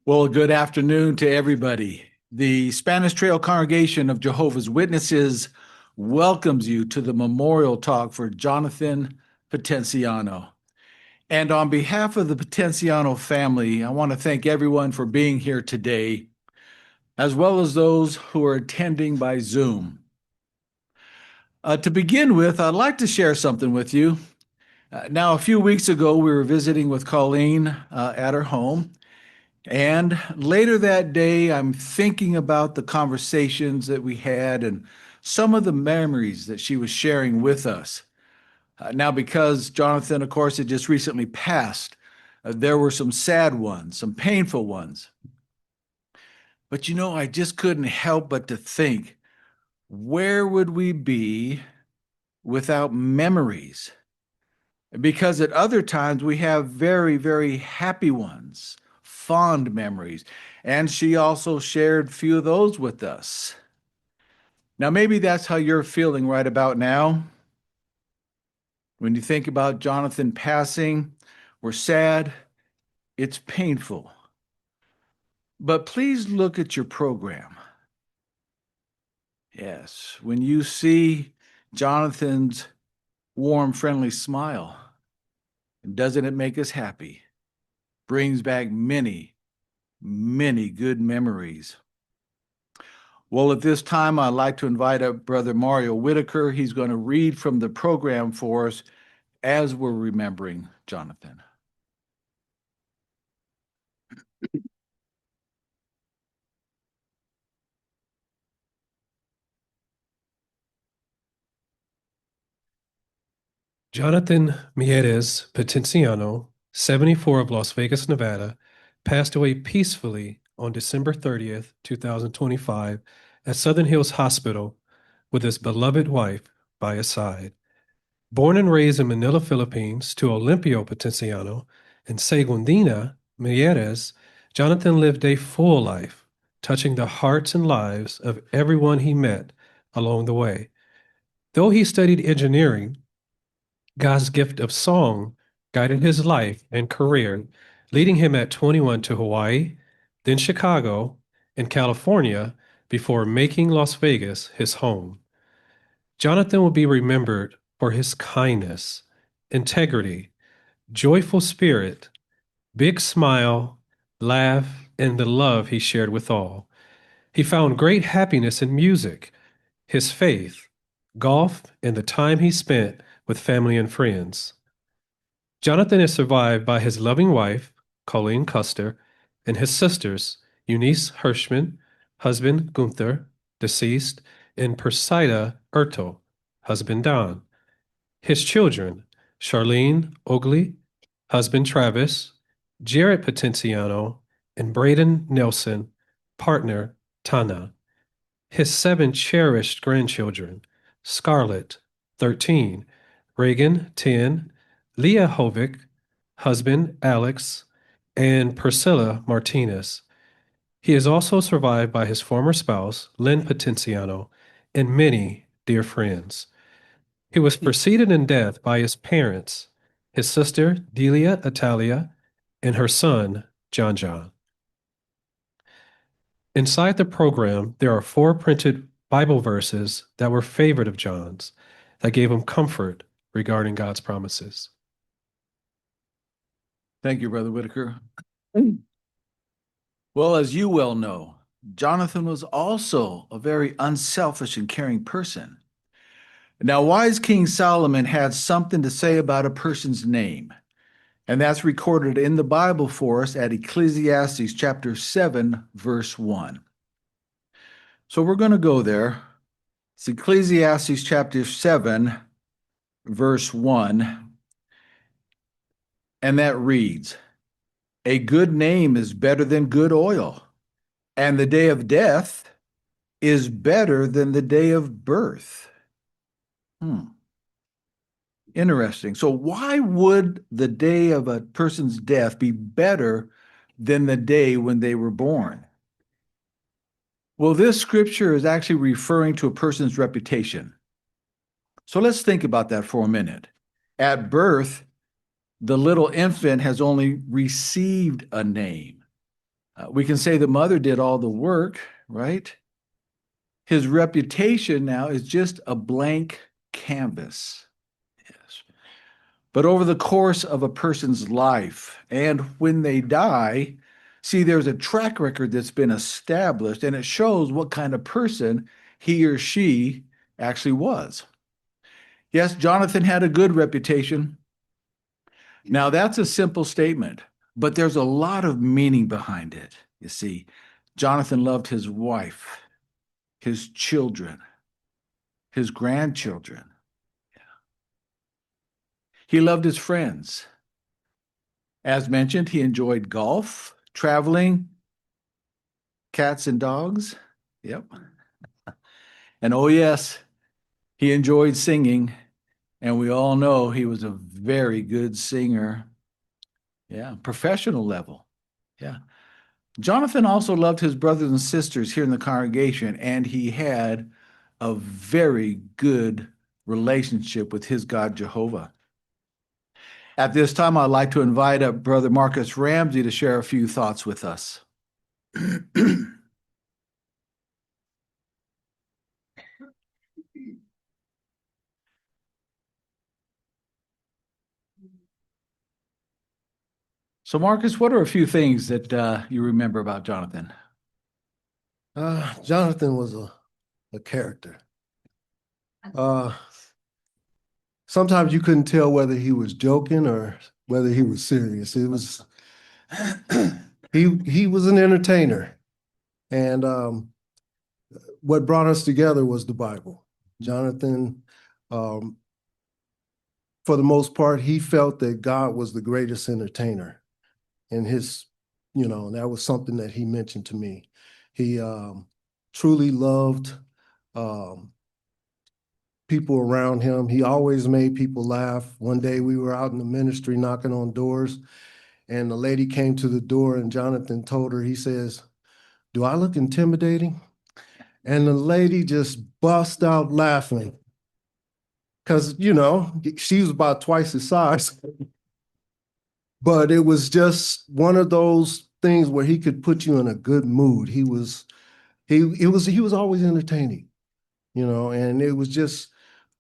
Well, good afternoon to everybody. The Spanish Trail Congregation of Jehovah's Witnesses welcomes you to the memorial talk for Jonathan Potenciano. And on behalf of the Potenciano family, I want to thank everyone for being here today, as well as those who are attending by Zoom. To begin with, I'd like to share something with you. Now, a few weeks ago, we were visiting with Colleen at her home. And later that day, I'm thinking about the conversations that we had and some of the memories that she was sharing with us. Now, because Jonathan, of course, had just recently passed, there were some sad ones, some painful ones. But I just couldn't help but to think, where would we be without memories? Because at other times we have very, very happy ones, fond memories. And she also shared a few of those with us. Now, maybe that's how you're feeling right about now. When you think about Jonathan passing, we're sad, it's painful. But please look at your program. Yes, when you see Jonathan's warm, friendly smile, doesn't it make us happy? Brings back many, many good memories. Well, at this time, I'd like to invite up Brother Mario Whitaker. He's going to read from the program for us as we're remembering Jonathan. Jonathan Mieres Potenciano, 74 of Las Vegas, Nevada, passed away peacefully on December 30th, 2025, at Southern Hills Hospital with his beloved wife by his side. Born and raised in Manila, Philippines, to Olimpio Potenciano and Segundina Mieres, Jonathan lived a full life, touching the hearts and lives of everyone he met along the way. Though he studied engineering, God's gift of song guided his life and career, leading him at 21 to Hawaii, then Chicago and California before making Las Vegas his home. Jonathan will be remembered for his kindness, integrity, joyful spirit, big smile, laugh, and the love he shared with all. He found great happiness in music, his faith, golf, and the time he spent with family and friends. Jonathan is survived by his loving wife, Colleen Custer, and his sisters, Eunice Hirschman, husband Gunther, deceased, and Persida Ertel, husband Don. His children, Charlene Ogley, husband Travis, Jared Potenciano, and Braden Nelson, partner Tana. His 7 cherished grandchildren, Scarlett, 13, Reagan, 10, Leah Hovick, husband Alex, and Priscilla Martinez. He is also survived by his former spouse, Lynn Potenciano, and many dear friends. He was preceded in death by his parents, his sister, Delia Italia, and her son, John John. Inside the program, there are 4 printed Bible verses that were favorite of John's that gave him comfort regarding God's promises. Thank you, Brother Whitaker. Well, as you well know, Jonathan was also a very unselfish and caring person. Now, wise King Solomon had something to say about a person's name, and that's recorded in the Bible for us at Ecclesiastes chapter 7, verse 1. So we're going to go there. It's Ecclesiastes chapter 7, verse 1, and that reads, "A good name is better than good oil, and the day of death is better than the day of birth." Interesting. So why would the day of a person's death be better than the day when they were born? Well, this scripture is actually referring to a person's reputation. So let's think about that for a minute. At birth, The little infant has only received a name. We can say the mother did all the work, right? His reputation now is just a blank canvas. Yes. But over the course of a person's life and when they die, see, there's a track record that's been established and it shows what kind of person he or she actually was. Yes, Jonathan had a good reputation. Now, that's a simple statement, but there's a lot of meaning behind it. You see, Jonathan loved his wife, his children, his grandchildren. He loved his friends. As mentioned, he enjoyed golf, traveling, cats and dogs. Yep. And oh, yes, he enjoyed singing. And we all know he was a very good singer. Yeah, professional level. Yeah. Jonathan also loved his brothers and sisters here in the congregation, and he had a very good relationship with his God, Jehovah. At this time, I'd like to invite up Brother Marcus Ramsey to share a few thoughts with us. So, Marcus, what are a few things that you remember about Jonathan? Jonathan was a character. Uh, Sometimes you couldn't tell whether he was joking or whether he was serious. It was he was an entertainer, and what brought us together was the Bible. Jonathan, um, for the most part, he felt that God was the greatest entertainer, and that was something that he mentioned to me. He truly loved. Um, People around him. He always made people laugh. One day we were out in the ministry knocking on doors, and the lady came to the door, and Jonathan told her, he says, "Do I look intimidating?" And the lady just bust out laughing because, she was about twice his size. But it was just one of those things where he could put you in a good mood. He was always entertaining, and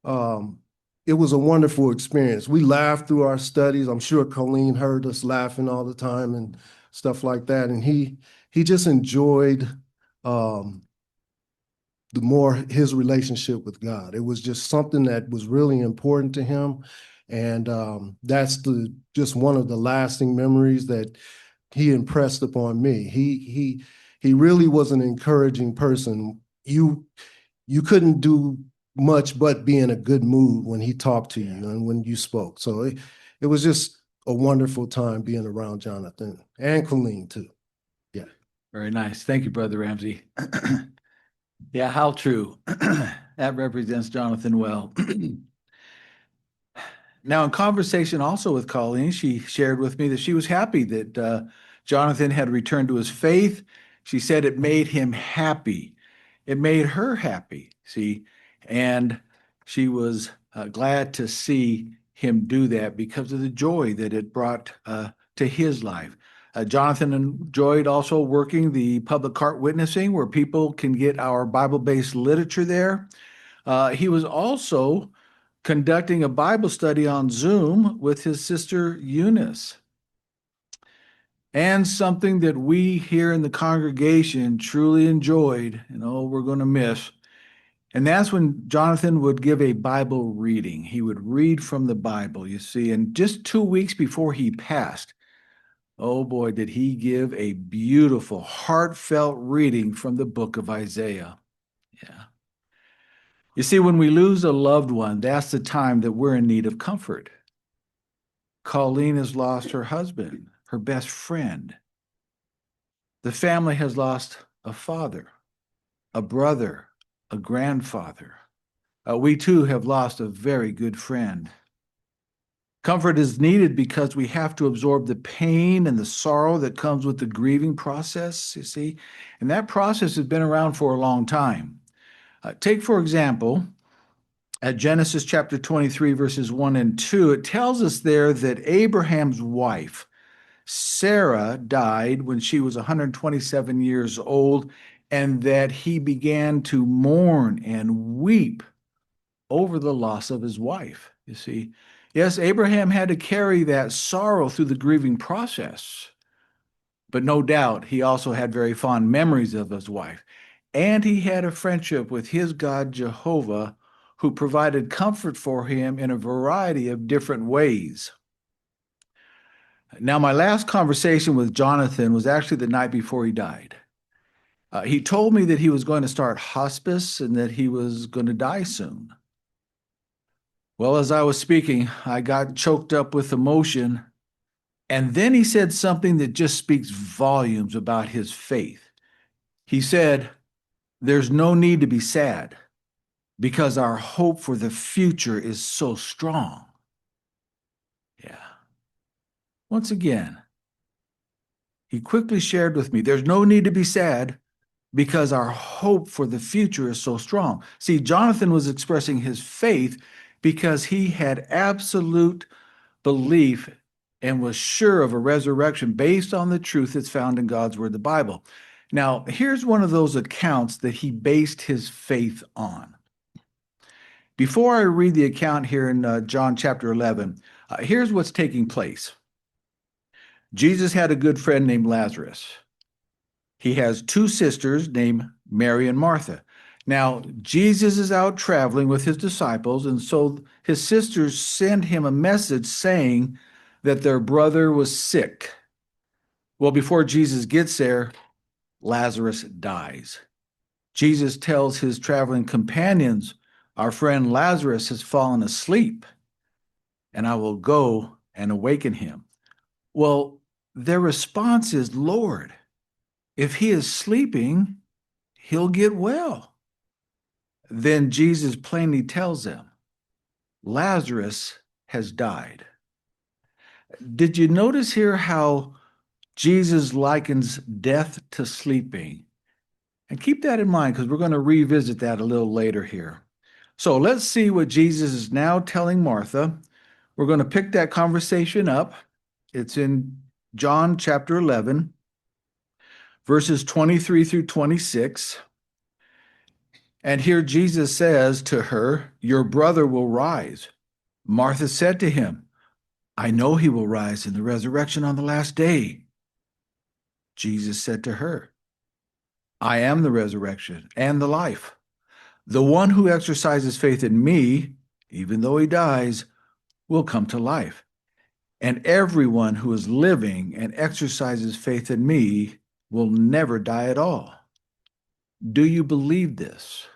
um, it was a wonderful experience. We laughed through our studies. I'm sure Colleen heard us laughing all the time and stuff like that. And he just enjoyed um, the more his relationship with God. It was just something that was really important to him. And that's just one of the lasting memories that he impressed upon me. He really was an encouraging person. You couldn't do much but be in a good mood when he talked to you and when you spoke. So it was just a wonderful time being around Jonathan and Colleen too. Yeah. Very nice. Thank you, Brother Ramsey. Yeah, how true. That represents Jonathan well. Now, in conversation also with Colleen, she shared with me that she was happy that Jonathan had returned to his faith. She said it made him happy. It made her happy, see, and she was glad to see him do that because of the joy that it brought to his life. Jonathan enjoyed also working the public court witnessing where people can get our Bible-based literature there. He was also conducting a Bible study on Zoom with his sister Eunice. And something that we here in the congregation truly enjoyed, we're going to miss. And that's when Jonathan would give a Bible reading. He would read from the Bible, you see. And just 2 weeks before he passed, oh boy, did he give a beautiful, heartfelt reading from the book of Isaiah. Yeah. You see, when we lose a loved one, that's the time that we're in need of comfort. Colleen has lost her husband, her best friend. The family has lost a father, a brother, a grandfather. We too have lost a very good friend. Comfort is needed because we have to absorb the pain and the sorrow that comes with the grieving process, you see. And that process has been around for a long time. Take, for example, At Genesis chapter 23, verses 1 and 2, it tells us there that Abraham's wife, Sarah, died when she was 127 years old, and that he began to mourn and weep over the loss of his wife. You see, yes, Abraham had to carry that sorrow through the grieving process, but no doubt he also had very fond memories of his wife. And he had a friendship with his God, Jehovah, who provided comfort for him in a variety of different ways. Now, my last conversation with Jonathan was actually the night before he died. He told me that he was going to start hospice and that he was going to die soon. Well, as I was speaking, I got choked up with emotion, and then he said something that just speaks volumes about his faith. He said, "There's no need to be sad because our hope for the future is so strong." Yeah. Once again, he quickly shared with me, there's no need to be sad because our hope for the future is so strong. See, Jonathan was expressing his faith because he had absolute belief and was sure of a resurrection based on the truth that's found in God's word, the Bible. Now, here's one of those accounts that he based his faith on. Before I read the account here in John chapter 11, here's what's taking place. Jesus had a good friend named Lazarus. He has two sisters named Mary and Martha. Now, Jesus is out traveling with his disciples, and so his sisters send him a message saying that their brother was sick. Well, before Jesus gets there, Lazarus dies. Jesus tells his traveling companions, "Our friend Lazarus has fallen asleep, and I will go and awaken him." Well, their response is, "Lord, if he is sleeping, he'll get well." Then Jesus plainly tells them, "Lazarus has died." Did you notice here how Jesus likens death to sleeping? And keep that in mind because we're going to revisit that a little later here. So let's see what Jesus is now telling Martha. We're going to pick that conversation up. It's in John chapter 11, verses 23 through 26. And here Jesus says to her, "Your brother will rise." Martha said to him, "I know he will rise in the resurrection on the last day." Jesus said to her, "I am the resurrection and the life. The one who exercises faith in me, even though he dies, will come to life. And everyone who is living and exercises faith in me will never die at all." Do you believe this?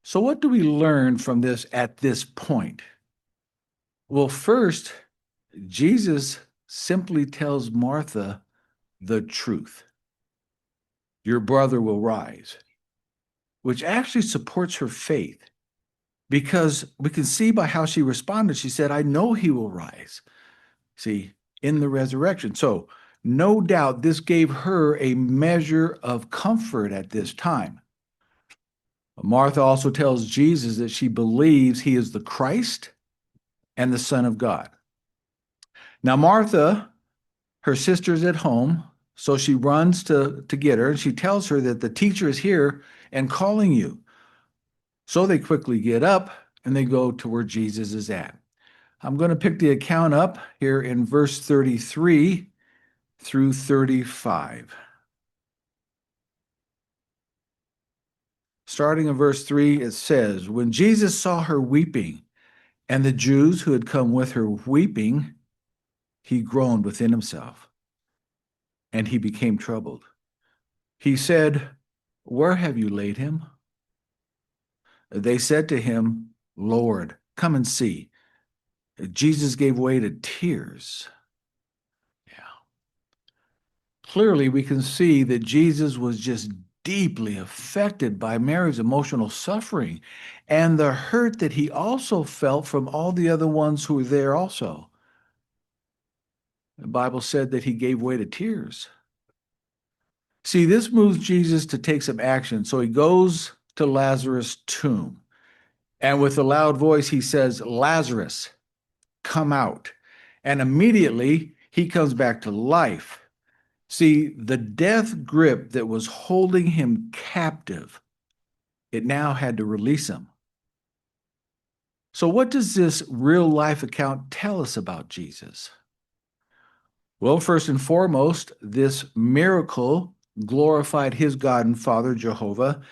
So what do we learn from this at this point? Well, first, Jesus simply tells Martha the truth. Your brother will rise, which actually supports her faith because we can see by how she responded. She said, "I know he will rise." See, in the resurrection. So no doubt this gave her a measure of comfort at this time. Martha also tells Jesus that she believes he is the Christ and the Son of God. Now, Martha, her sister's at home, so she runs to get her, and she tells her that the teacher is here and calling you. So they quickly get up and they go to where Jesus is at. I'm going to pick the account up here in verse 33 through 35. Starting in verse 3, it says, "When Jesus saw her weeping, and the Jews who had come with her weeping, he groaned within himself, and he became troubled. He said, 'Where have you laid him?' They said to him, 'Lord, come and see.' Jesus gave way to tears." Yeah. Clearly, we can see that Jesus was just deeply affected by Mary's emotional suffering and the hurt that he also felt from all the other ones who were there also. The Bible said that he gave way to tears. See, this moves Jesus to take some action. So he goes to Lazarus' tomb. And with a loud voice, he says, Lazarus, come out. And immediately he comes back to life. See, the death grip that was holding him captive, it now had to release him. So, what does this real life account tell us about Jesus? Well, first and foremost, this miracle glorified his God and Father, Jehovah,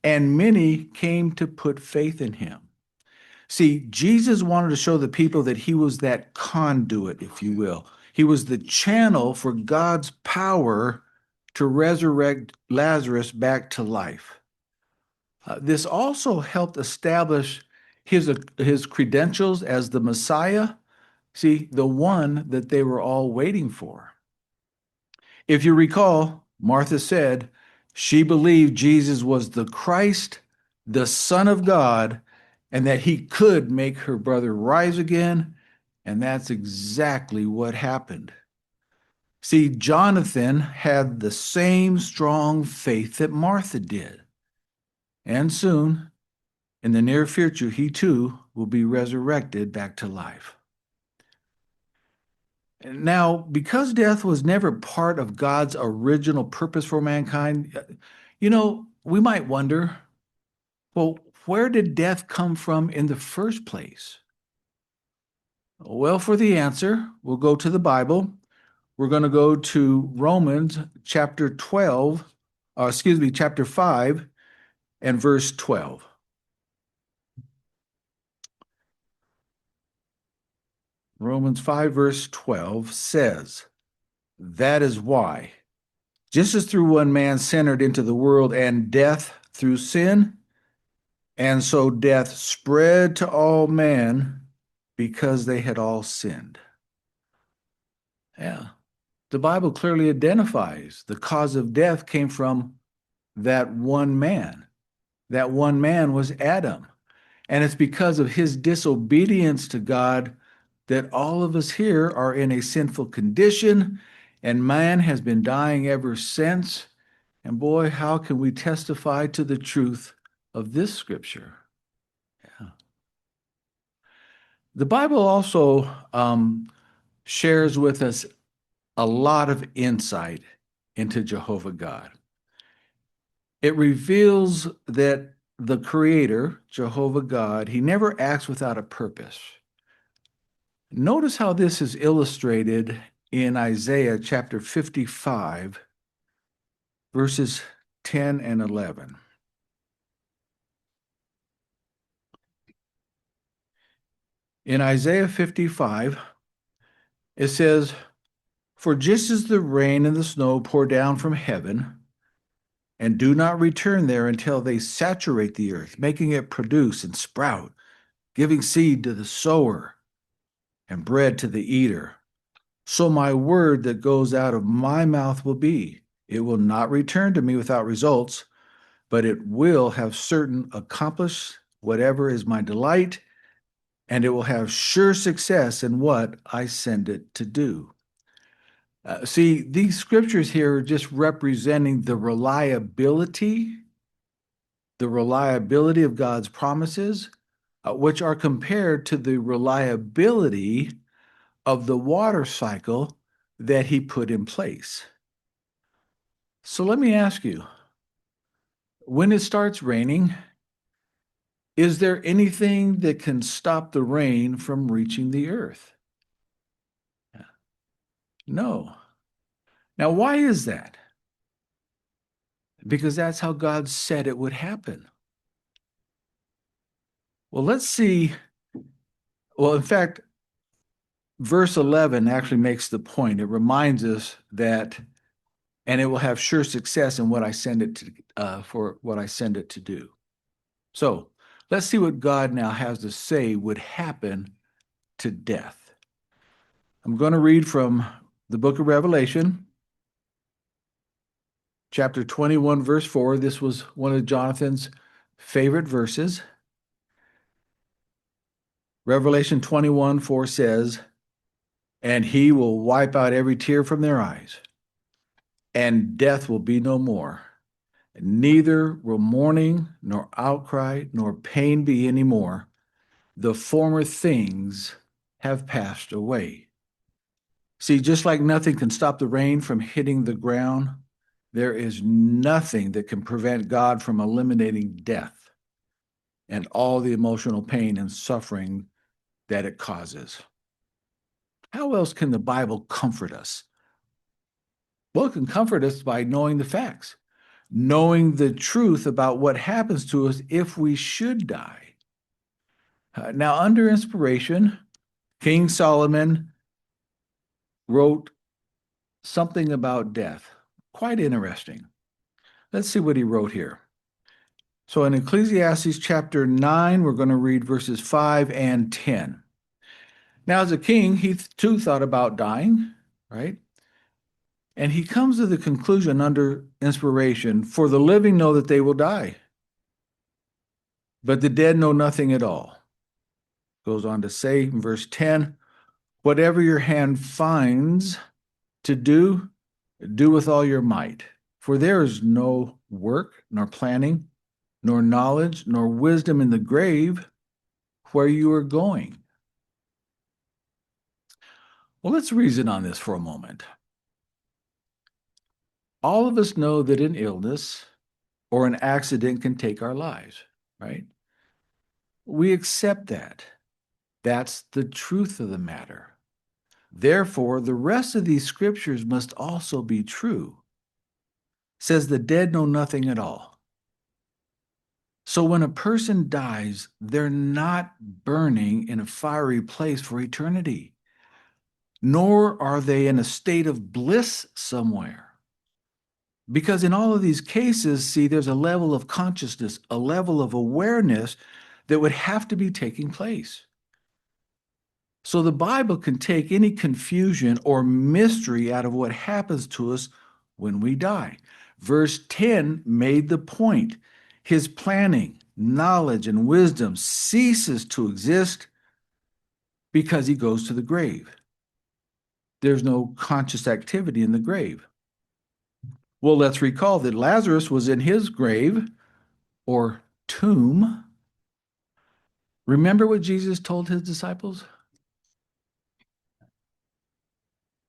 and many came to put faith in him. See, Jesus wanted to show the people that he was that conduit, if you will. He was the channel for God's power to resurrect Lazarus back to life. This also helped establish his credentials as the Messiah, see, the one that they were all waiting for. If you recall, Martha said she believed Jesus was the Christ, the Son of God, and that he could make her brother rise again, and that's exactly what happened. See, Jonathan had the same strong faith that Martha did. And soon, in the near future, he too will be resurrected back to life. Now, because death was never part of God's original purpose for mankind, we might wonder, well, where did death come from in the first place? Well, for the answer, we'll go to the Bible. We're going to go to Romans chapter 5 and verse 12. Romans 5 verse 12 says, that is why, just as through one man sin entered into the world and death through sin, and so death spread to all men because they had all sinned. Yeah. The Bible clearly identifies the cause of death came from that one man. That one man was Adam. And it's because of his disobedience to God that all of us here are in a sinful condition, and man has been dying ever since. And boy, how can we testify to the truth of this scripture? Yeah. The Bible also shares with us a lot of insight into Jehovah God. It reveals that the Creator, Jehovah God, he never acts without a purpose. Notice how this is illustrated in Isaiah chapter 55, verses 10 and 11. In Isaiah 55, it says, for just as the rain and the snow pour down from heaven, and do not return there until they saturate the earth, making it produce and sprout, giving seed to the sower and bread to the eater, so my word that goes out of my mouth will be. It will not return to me without results, but it will have certain accomplished whatever is my delight, and it will have sure success in what I send it to do. See, these scriptures here are just representing the reliability of God's promises, which are compared to the reliability of the water cycle that he put in place. So let me ask you, when it starts raining, is there anything that can stop the rain from reaching the earth? No. Now, why is that? Because that's how God said it would happen. Well, let's see. Well, in fact, verse 11 actually makes the point. It reminds us that, and it will have sure success in what I send it to, for what I send it to do. So let's see what God now has to say would happen to death. I'm going to read from the book of Revelation, chapter 21, verse 4. This was one of Jonathan's favorite verses. Revelation 21:4 says, and he will wipe out every tear from their eyes, and death will be no more. Neither will mourning, nor outcry, nor pain be any more. The former things have passed away. See, just like nothing can stop the rain from hitting the ground, there is nothing that can prevent God from eliminating death and all the emotional pain and suffering that it causes. How else can the Bible comfort us? Well, it can comfort us by knowing the facts, knowing the truth about what happens to us if we should die. Now, under inspiration, King Solomon wrote something about death. Quite interesting. Let's see what he wrote here. So in Ecclesiastes chapter 9, we're going to read verses 5 and 10. Now, as a king, he too thought about dying, right? And he comes to the conclusion under inspiration, for the living know that they will die, but the dead know nothing at all. Goes on to say in verse 10, whatever your hand finds to do, do with all your might. For there is no work, nor planning, nor knowledge, nor wisdom in the grave where you are going. Well, let's reason on this for a moment. All of us know that an illness or an accident can take our lives, right? We accept that. That's the truth of the matter. Therefore, the rest of these scriptures must also be true. It says the dead know nothing at all. So when a person dies, they're not burning in a fiery place for eternity, nor are they in a state of bliss somewhere. Because in all of these cases, see, there's a level of consciousness, a level of awareness that would have to be taking place. So the Bible can take any confusion or mystery out of what happens to us when we die. Verse 10 made the point. His planning, knowledge, and wisdom ceases to exist because he goes to the grave. There's no conscious activity in the grave. Well, let's recall that Lazarus was in his grave or tomb. Remember what Jesus told his disciples?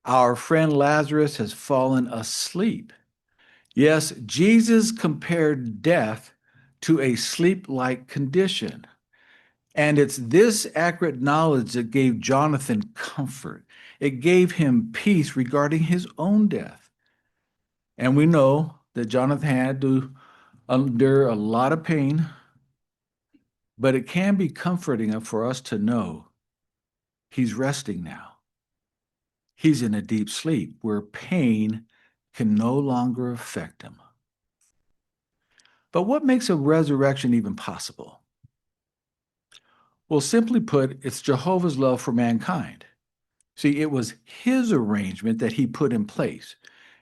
Our friend Lazarus has fallen asleep. Yes, Jesus compared death to a sleep-like condition. And it's this accurate knowledge that gave Jonathan comfort. It gave him peace regarding his own death. And we know that Jonathan had to endure a lot of pain, but it can be comforting for us to know he's resting now. He's in a deep sleep where pain can no longer affect him. But what makes a resurrection even possible? Well, simply put, it's Jehovah's love for mankind. See, it was his arrangement that he put in place,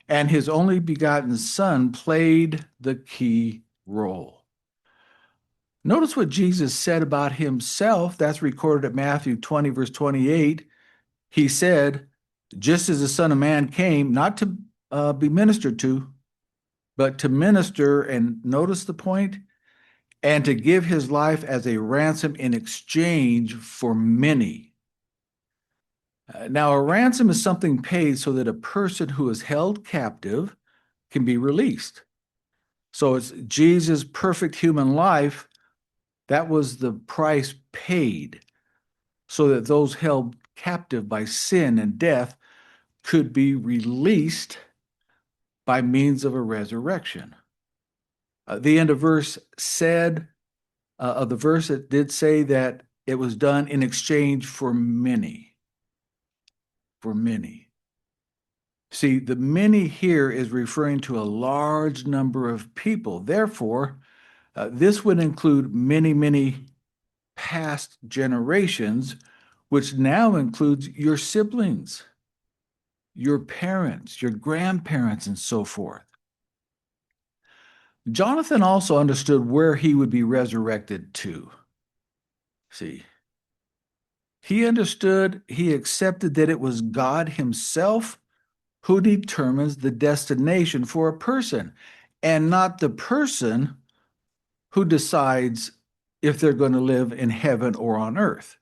and his only begotten Son played the key role. Notice what Jesus said about himself. That's recorded at Matthew 20, verse 28. He said, just as the Son of Man came, not to be ministered to, but to minister, and notice the point, and to give his life as a ransom in exchange for many. Now, a ransom is something paid so that a person who is held captive can be released. So it's Jesus' perfect human life. That was the price paid so that those held captive by sin and death could be released by means of a resurrection. The end of verse said, of the verse, it did say that it was done in exchange for many. For many. See, the many here is referring to a large number of people. Therefore, this would include many, many past generations, which now includes your siblings, your parents, your grandparents, and so forth. Jonathan also understood where he would be resurrected to. See, he understood, he accepted that it was God himself who determines the destination for a person. and not the person who decides if they're going to live in heaven or on earth.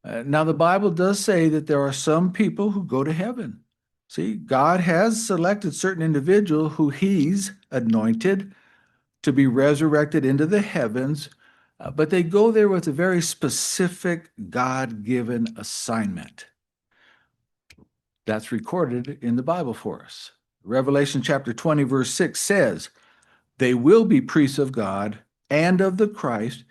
Now, the Bible does say that there are some people who go to heaven. See, God has selected certain individuals who he's anointed to be resurrected into the heavens, but they go there with a very specific God-given assignment. That's recorded in the Bible for us. Revelation chapter 20, verse 6 says, "They will be priests of God and of the Christ,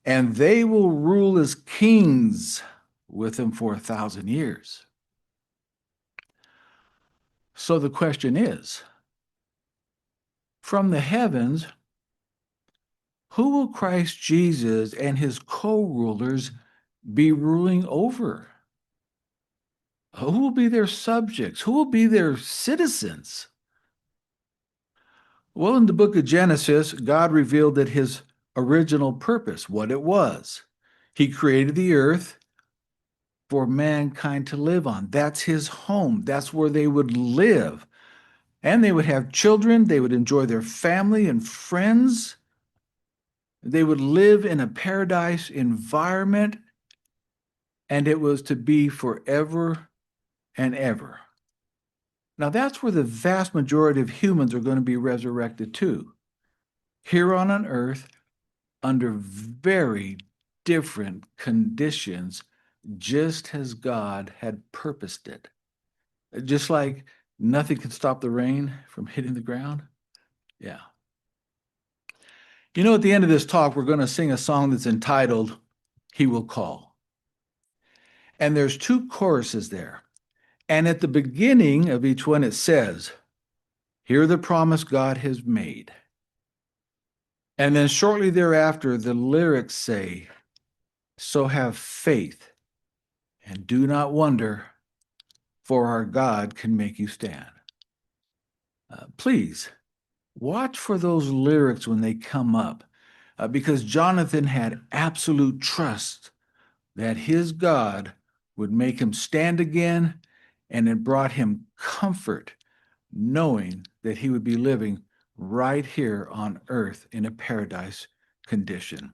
and they will rule as kings with him for 1,000 years." So the question is, from the heavens, who will Christ Jesus and his co-rulers be ruling over? Who will be their subjects? Who will be their citizens? Well, in the book of Genesis, God revealed that his original purpose, what it was. He created the earth for mankind to live on. That's his home. That's where they would live. And they would have children. They would enjoy their family and friends. They would live in a paradise environment, and it was to be forever and ever. Now, that's where the vast majority of humans are going to be resurrected to. Here on an earth, under very different conditions, just as God had purposed it. Just like nothing can stop the rain from hitting the ground. Yeah. You know, at the end of this talk, we're going to sing a song that's entitled, "He Will Call." And there's two choruses there. And at the beginning of each one, it says, "Hear the promise God has made." And then shortly thereafter, the lyrics say, "So have faith and do not wonder, for our God can make you stand." Please watch for those lyrics when they come up, because Jonathan had absolute trust that his God would make him stand again, and it brought him comfort knowing that he would be living right here on earth in a paradise condition.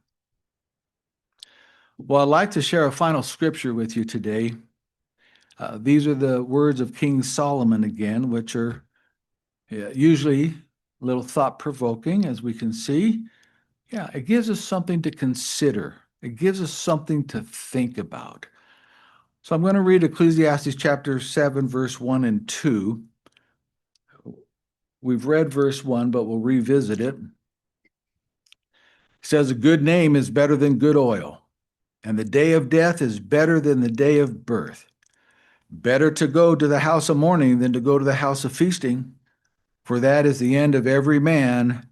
Well, I'd like to share a final scripture with you today. These are the words of King Solomon again, which are usually a little thought-provoking, as we can see. Yeah, it gives us something to consider. It gives us something to think about. So I'm going to read Ecclesiastes chapter 7, verse 1 and 2. We've read verse 1, but we'll revisit it. It says, "A good name is better than good oil, and the day of death is better than the day of birth. Better to go to the house of mourning than to go to the house of feasting, for that is the end of every man,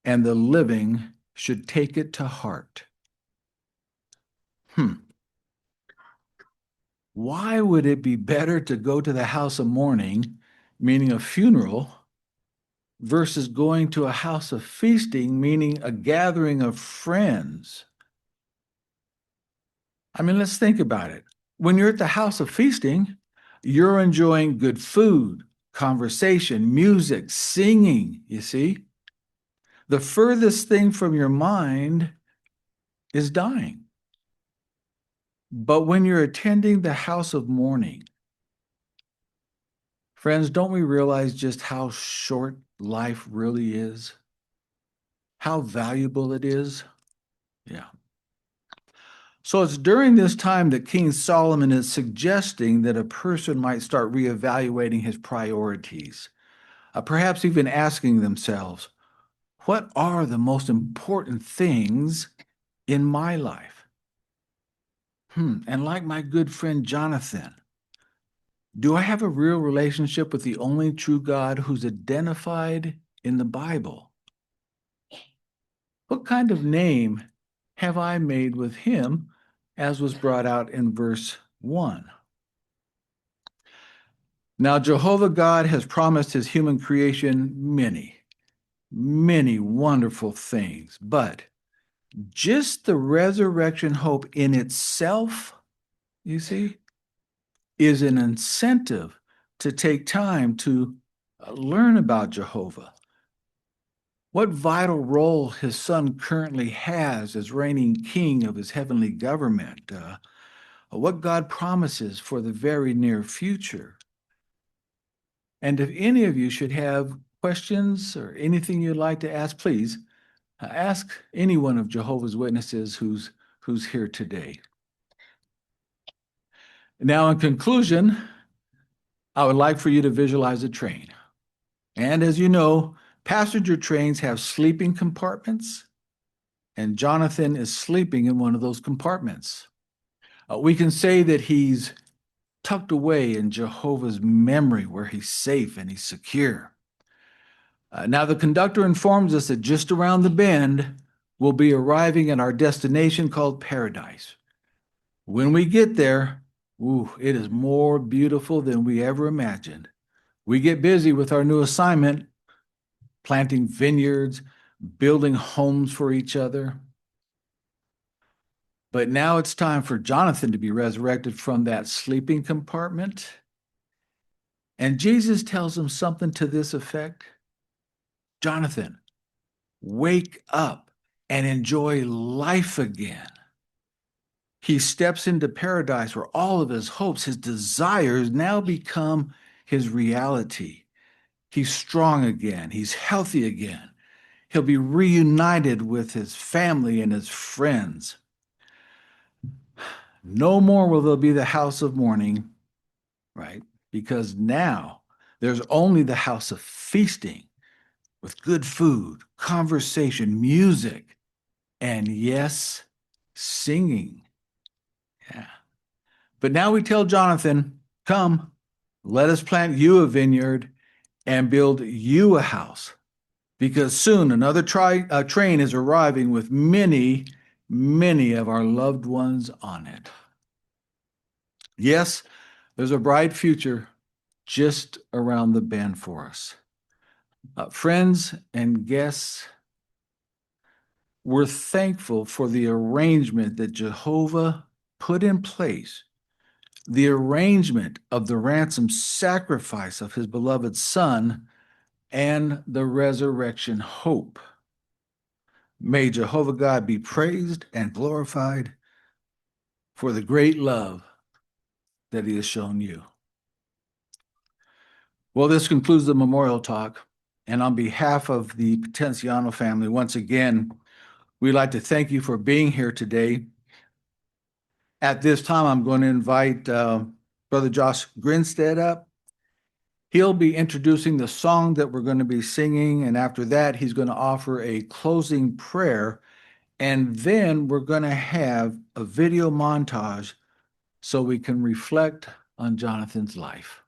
and the living should take it to heart." Why would it be better to go to the house of mourning, meaning a funeral, versus going to a house of feasting, meaning a gathering of friends? I mean, let's think about it. When you're at the house of feasting, you're enjoying good food, conversation, music, singing, you see? The furthest thing from your mind is dying. But when you're attending the house of mourning, friends, don't we realize just how short life really is? How valuable it is? Yeah. So it's during this time that King Solomon is suggesting that a person might start reevaluating his priorities, perhaps even asking themselves, what are the most important things in my life? And like my good friend Jonathan, do I have a real relationship with the only true God who's identified in the Bible? What kind of name have I made with him, as was brought out in verse 1? Now, Jehovah God has promised his human creation many, many wonderful things, but just the resurrection hope in itself, you see, is an incentive to take time to learn about Jehovah, what vital role his son currently has as reigning king of his heavenly government, what God promises for the very near future. And if any of you should have questions or anything you'd like to ask, please ask any one of Jehovah's Witnesses who's here today. Now, in conclusion, I would like for you to visualize a train. And as you know, passenger trains have sleeping compartments, and Jonathan is sleeping in one of those compartments. We can say that he's tucked away in Jehovah's memory where he's safe and he's secure. Now, the conductor informs us that just around the bend, we'll be arriving at our destination called Paradise. When we get there, it is more beautiful than we ever imagined. We get busy with our new assignment, planting vineyards, building homes for each other. But now it's time for Jonathan to be resurrected from that sleeping compartment. And Jesus tells him something to this effect. Jonathan, wake up and enjoy life again. He steps into paradise where all of his hopes, his desires now become his reality. He's strong again. He's healthy again. He'll be reunited with his family and his friends. No more will there be the house of mourning, right? Because now there's only the house of feasting with good food, conversation, music, and yes, singing. Yeah. But now we tell Jonathan, come, let us plant you a vineyard and build you a house, because soon another train is arriving with many, many of our loved ones on it. Yes, there's a bright future just around the bend for us. Friends and guests, we're thankful for the arrangement that Jehovah put in place, the arrangement of the ransom sacrifice of his beloved Son and the resurrection hope. May Jehovah God be praised and glorified for the great love that he has shown you. Well, this concludes the memorial talk. And on behalf of the Potenciano family, once again, we'd like to thank you for being here today. At this time, I'm going to invite Brother Josh Grinstead up. He'll be introducing the song that we're going to be singing, and after that, he's going to offer a closing prayer, and then we're going to have a video montage so we can reflect on Jonathan's life.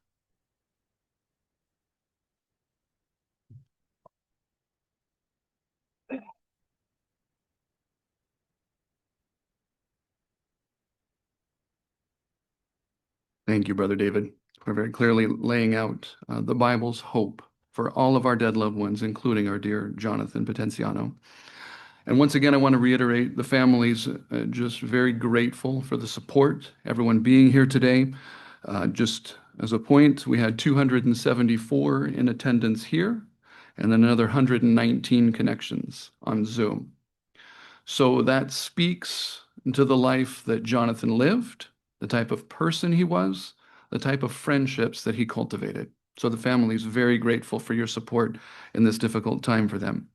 Thank you, Brother David, for very clearly laying out the Bible's hope for all of our dead loved ones, including our dear Jonathan Potenciano. And once again, I want to reiterate the family's just very grateful for the support, everyone being here today. Just as a point, we had 274 in attendance here, and then another 119 connections on Zoom. So that speaks to the life that Jonathan lived, the type of person he was, the type of friendships that he cultivated. So the family is very grateful for your support in this difficult time for them.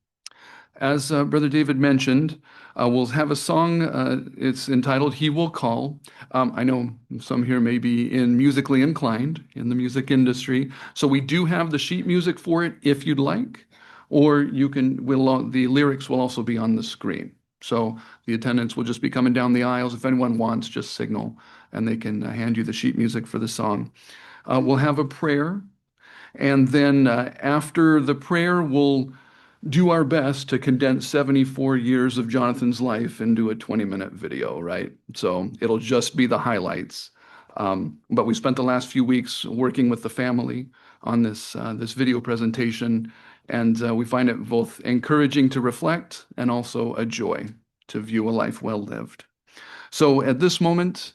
As Brother David mentioned, we'll have a song. It's entitled He Will Call. I know some here may be musically inclined in the music industry, so we do have the sheet music for it if you'd like, or the lyrics will also be on the screen. So the attendants will just be coming down the aisles. If anyone wants, just signal, and they can hand you the sheet music for the song. We'll have a prayer, and then after the prayer, we'll do our best to condense 74 years of Jonathan's life into a 20-minute video, right? So it'll just be the highlights. But we spent the last few weeks working with the family on this video presentation, and we find it both encouraging to reflect and also a joy to view a life well lived. So at this moment,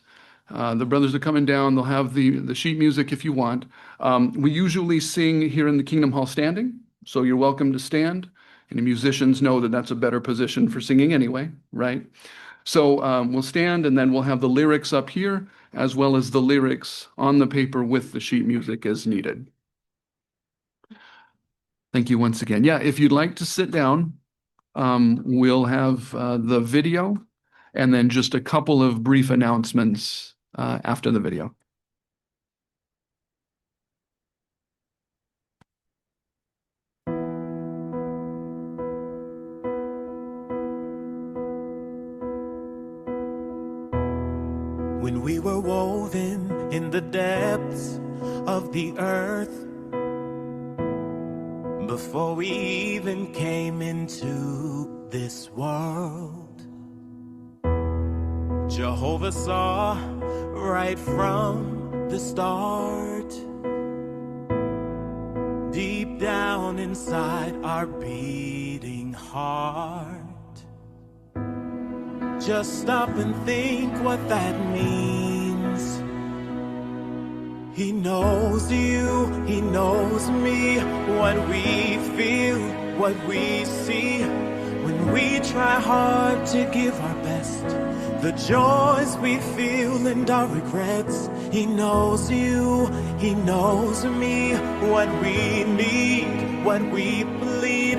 the brothers are coming down. They'll have the sheet music if you want. We usually sing here in the Kingdom Hall standing, so you're welcome to stand. Any musicians know that that's a better position for singing anyway, right? So we'll stand, and then we'll have the lyrics up here, as well as the lyrics on the paper with the sheet music as needed. Thank you once again. Yeah, if you'd like to sit down, we'll have the video and then just a couple of brief announcements after the video. When we were woven in the depths of the earth, before we even came into this world, Jehovah saw right from the start, deep down inside our beating heart. Just stop and think what that means. He knows you, he knows me, what we feel, what we see. When we try hard to give our best, the joys we feel and our regrets. He knows you, he knows me, what we need, what we bleed.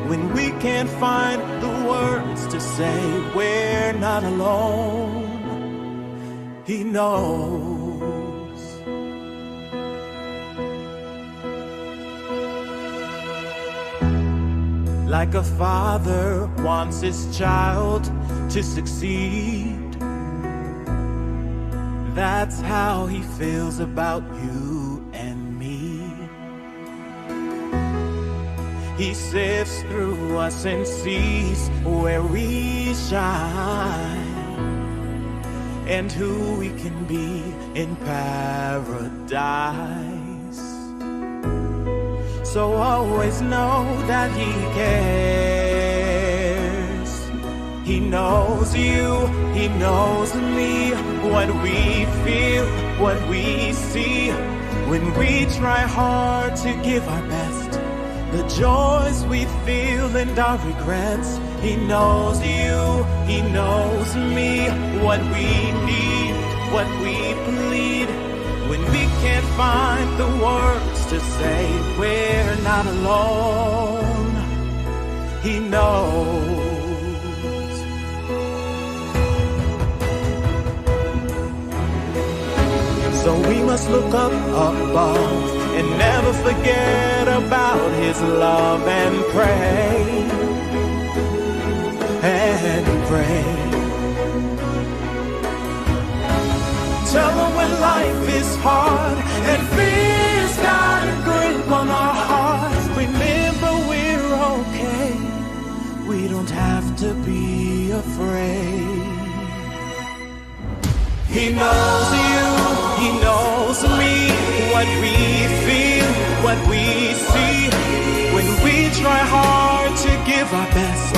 When we can't find the words to say we're not alone, he knows. Like a father wants his child to succeed, that's how he feels about you and me. He sifts through us and sees where we shine and who we can be in paradise. So always know that he cares. He knows you, he knows me, what we feel, what we see. When we try hard to give our best, the joys we feel and our regrets. He knows you, he knows me, what we need, what we bleed. When we can't find the words to say we're not alone, he knows. So we must look up above and never forget about his love and pray, and pray. Tell him when life is hard and fear's got a grip on our hearts. Remember we're okay, we don't have to be afraid. He knows you, he knows me, what we feel, what we see. When we try hard to give our best,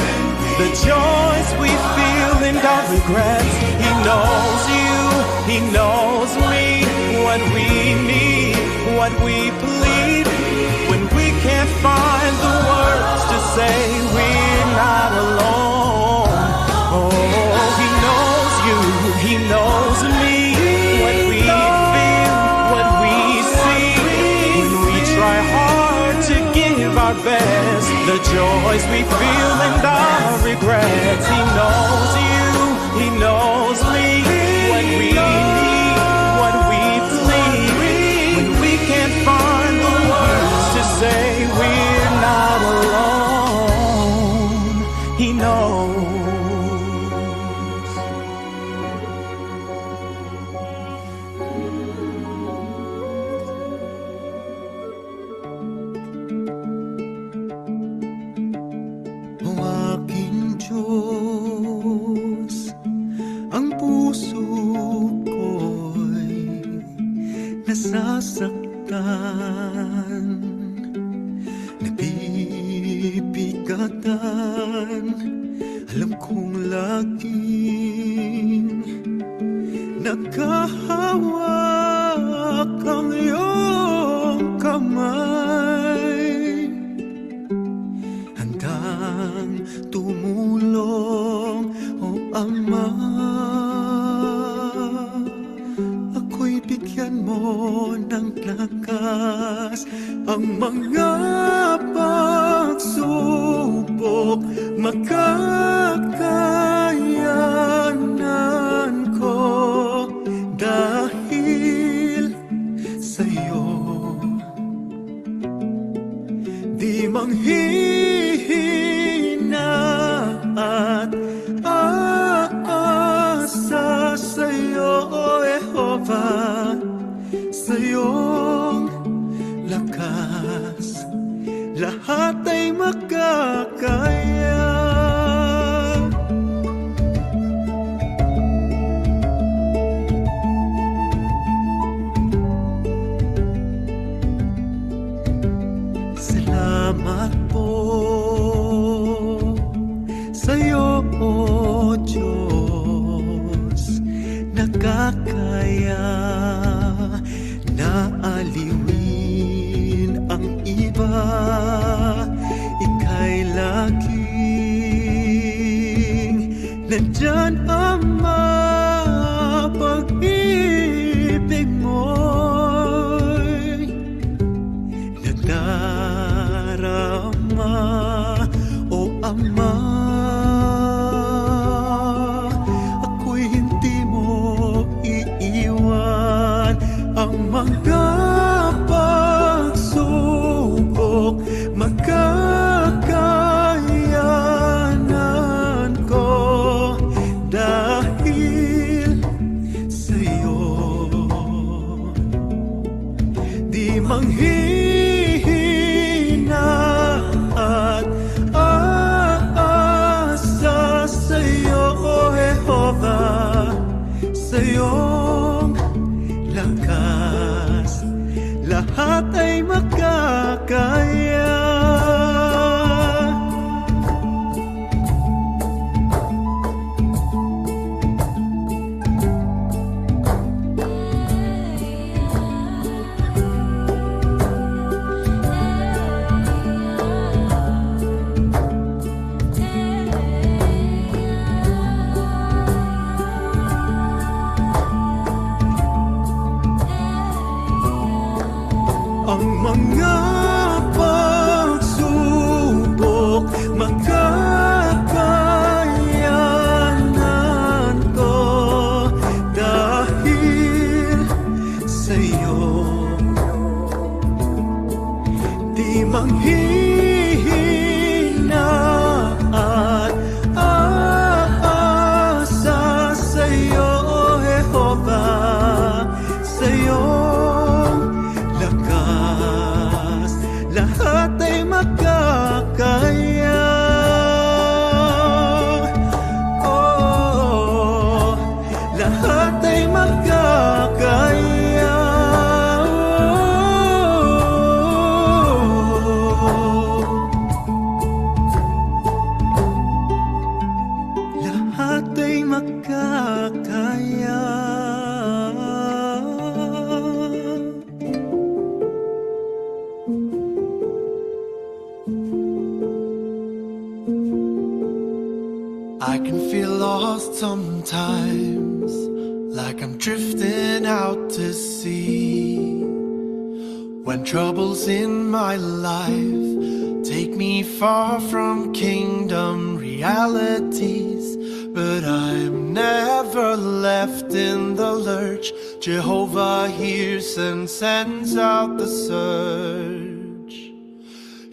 the joys we feel and our regrets. He knows you, he knows me, what we need, what we bleed. When we can't find the words to say we're not alone. Oh, he knows you, he knows me, what we feel, what we see. When we try hard to give our best, the joys we feel and our regrets. He knows you, he knows me, what we need, what we bleed. When we can't find the words to say we're not alone, he knows. Diyos, ang puso ko'y nasasaktan, nabibigatan. Alam kong laging nakahawak ang iyong kamay. Handa ang mga pagsubok, makakayanan ko dahil sa'yo. Di manghihina at aasa sa'yo, Jehovah, sa iyong lakas, lahat ay makakaya. Salamat po sa iyo, O Diyos, nakakaya na aliwin ang iba. Ika'y laging nandyan, Ama, pag-ibig mo'y nadarama, O Ama. Ako'y hindi mo iiwan, ang mga pagsubok, makakayanan ko dahil sa'yo. Di manghihina at aasa sa'yo, Jehovah, sa iyong lakas, lahat ay makakaya. Ang mga pagsubok, makakayanan ko dahil sa'yo. Di manghihina at aasa sa'yo, Jehovah, sa'yong lakas, lahat ay makakaya. Oh, lahat ay makakaya. Lahat ay makakaya. I can feel lost sometimes, like I'm drifting out to sea. When troubles in my life take me far from kingdom realities, but I'm never left in the lurch. Jehovah hears and sends out the search.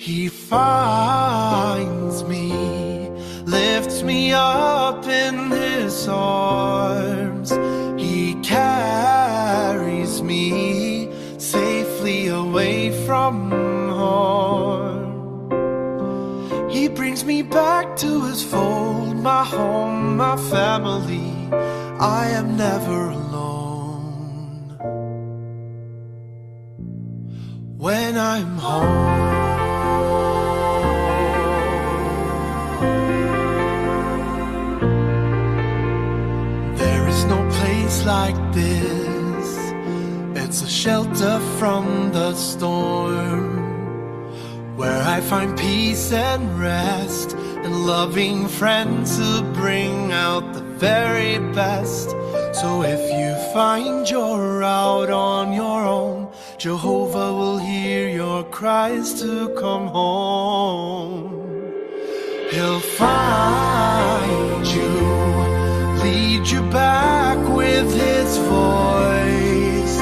He finds me, lifts me up in his arms. He carries me safely away from harm. He brings me back to his fold, my home, my family. I am never alone when I'm home. Like this, it's a shelter from the storm, where I find peace and rest, and loving friends who bring out the very best. So if you find you're out on your own, Jehovah will hear your cries to come home. He'll find you, lead you back with his voice,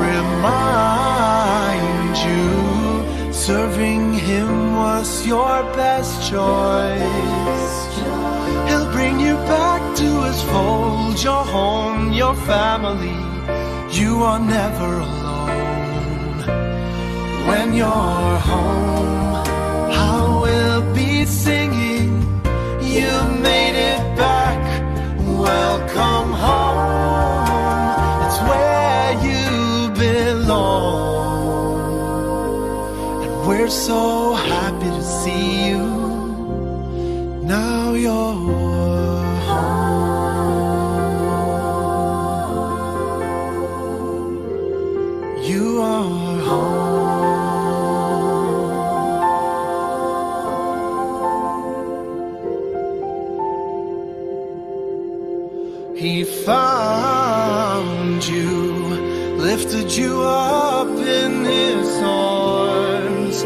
remind you serving him was your best choice. He'll bring you back to his fold, your home, your family. You are never alone. When you're home, I will be singing, you made it back, welcome home. It's where you belong. And we're so happy to see you. Now you're home. You are home. He found you, lifted you up in his arms.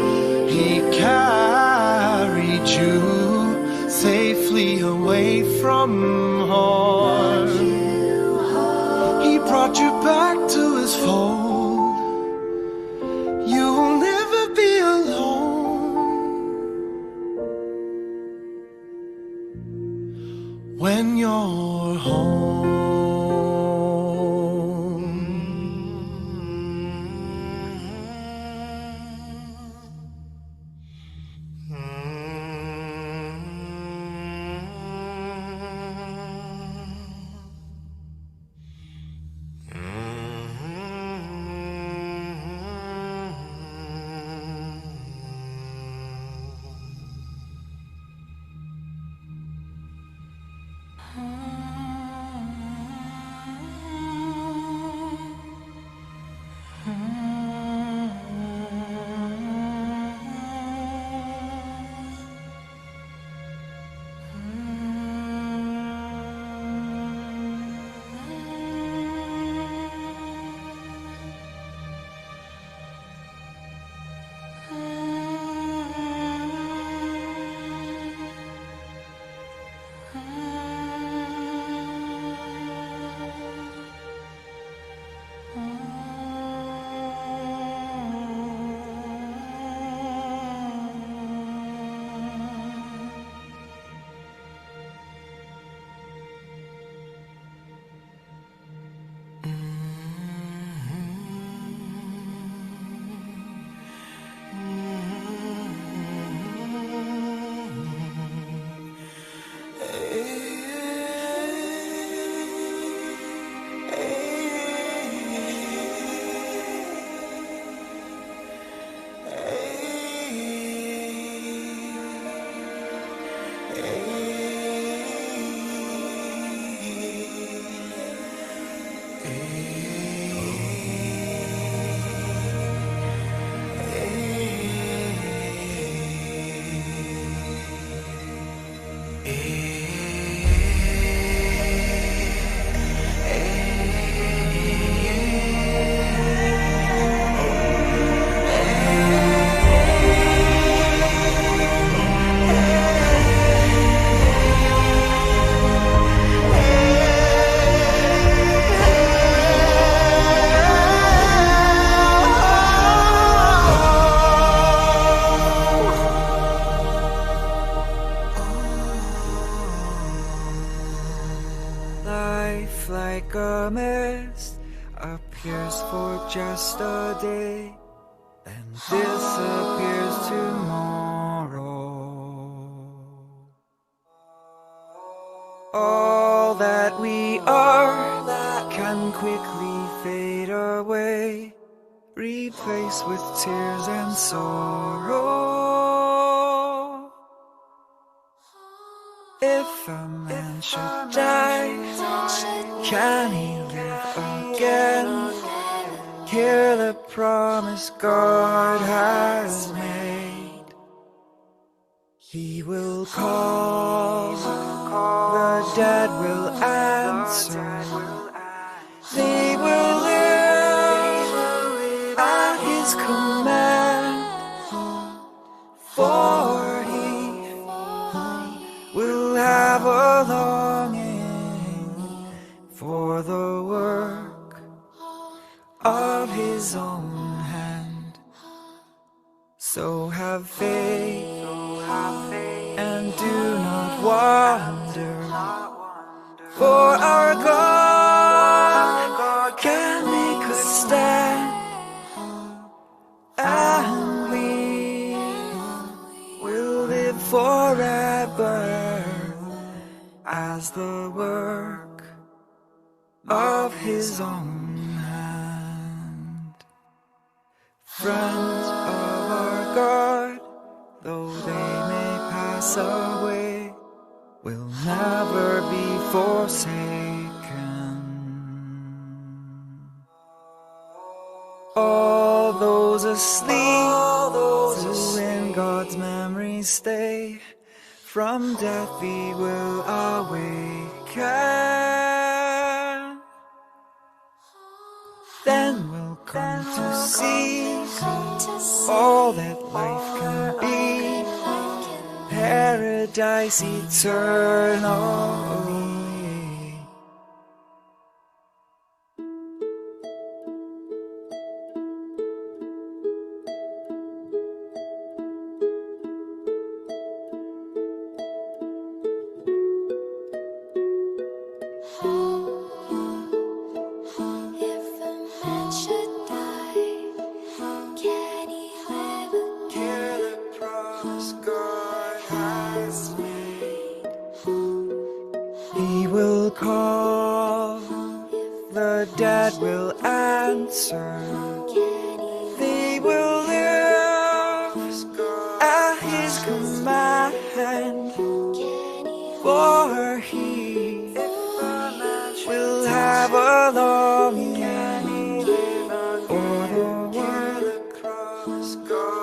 He carried you safely away from harm. He brought you back to his fold. You'll never be alone. When you're home. Like a mist appears for just a day and disappears tomorrow. All that we are can quickly fade away, replaced with tears and sorrow. If a man should die, can he live again? Hear the promise God has made. He will call, the dead will answer. They will live and So have faith and do not wonder, for our God can make us stand, and we will live forever as the work of His own hand. Friends of our God, though they may pass away, will never be forsaken. All those asleep, who in God's memory stay, from death we will awaken. Then we'll come to see all that life can be, paradise eternally. He will call, the dead will answer, they will live at His command, for He will have a long end for the work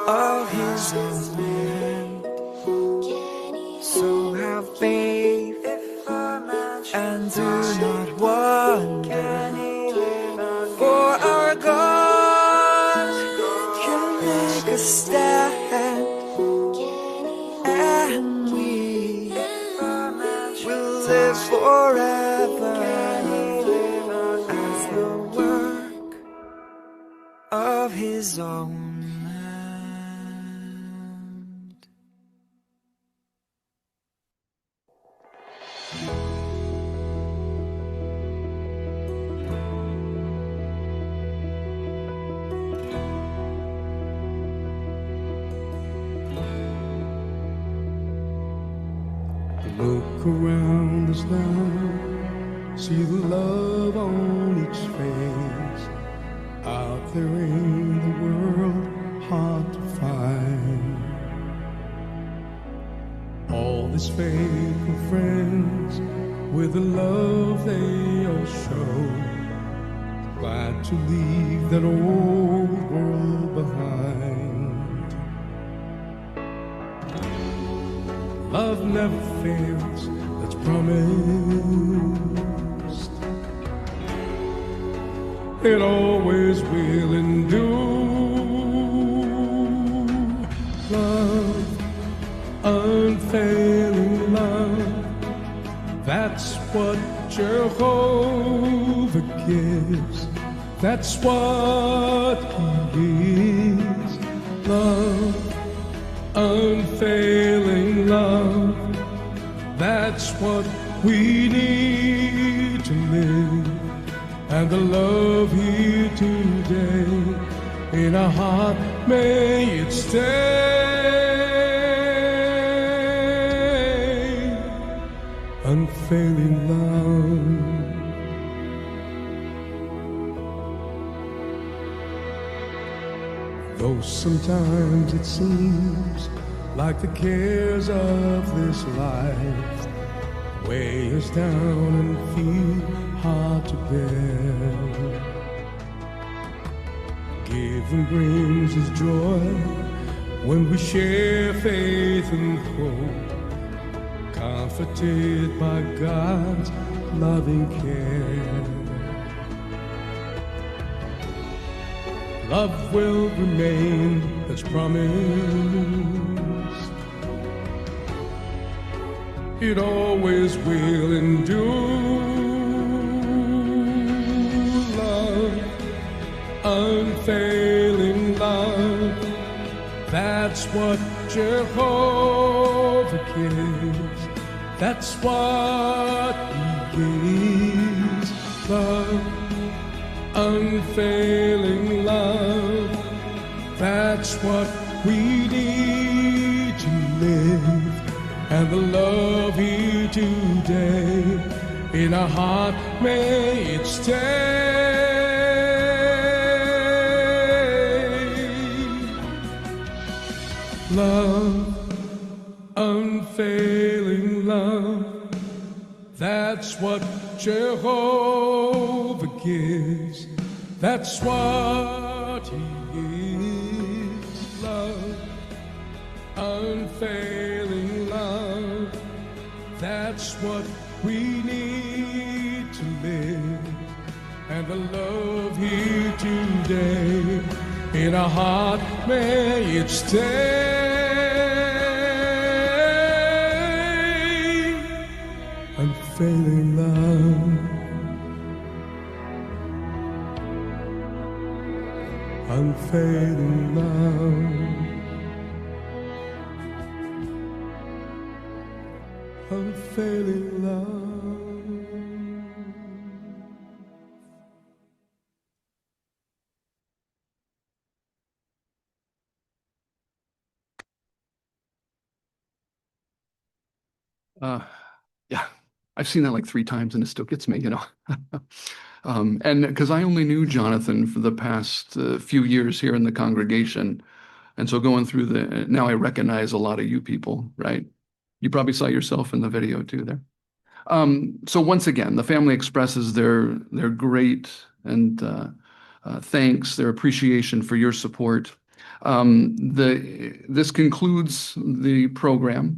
of His own hand. So have faith and do not wonder, for our God can make us stand, and we will live forever as the work of His own hand. Look around us now, see the love on each face. Out there in the world, hard to find. All these faithful friends with the love they all show, glad to leave that old world behind. Love never fails, that's promised. It always will endure. Love, unfailing love, that's what Jehovah gives. That's what He is. Love, unfailing love, that's what we need to live. And the love here today in our heart, may it stay. Unfailing love. Though sometimes it seems like the cares of this life weigh us down and feel hard to bear, giving brings us joy when we share faith and hope, comforted by God's loving care. Love will remain, that's promised. It always will endure. Love, unfailing love, That's what Jehovah gives. That's what He gives. Love, unfailing love. That's what we need to live. And the love here today in our heart, may it stay. Love, unfailing love. That's what Jehovah gives. That's what He gives. Love, unfailing love. That's what we need to live. And the love here today in our heart, may it stay. Unfailing love, unfailing love, unfailing love. Yeah, I've seen that like 3 times and it still gets me, and because I only knew Jonathan for the past few years here in the congregation. And so going through now I recognize a lot of you people, right? You probably saw yourself in the video too there. So once again, the family expresses their great and thanks, their appreciation for your support. This concludes the program.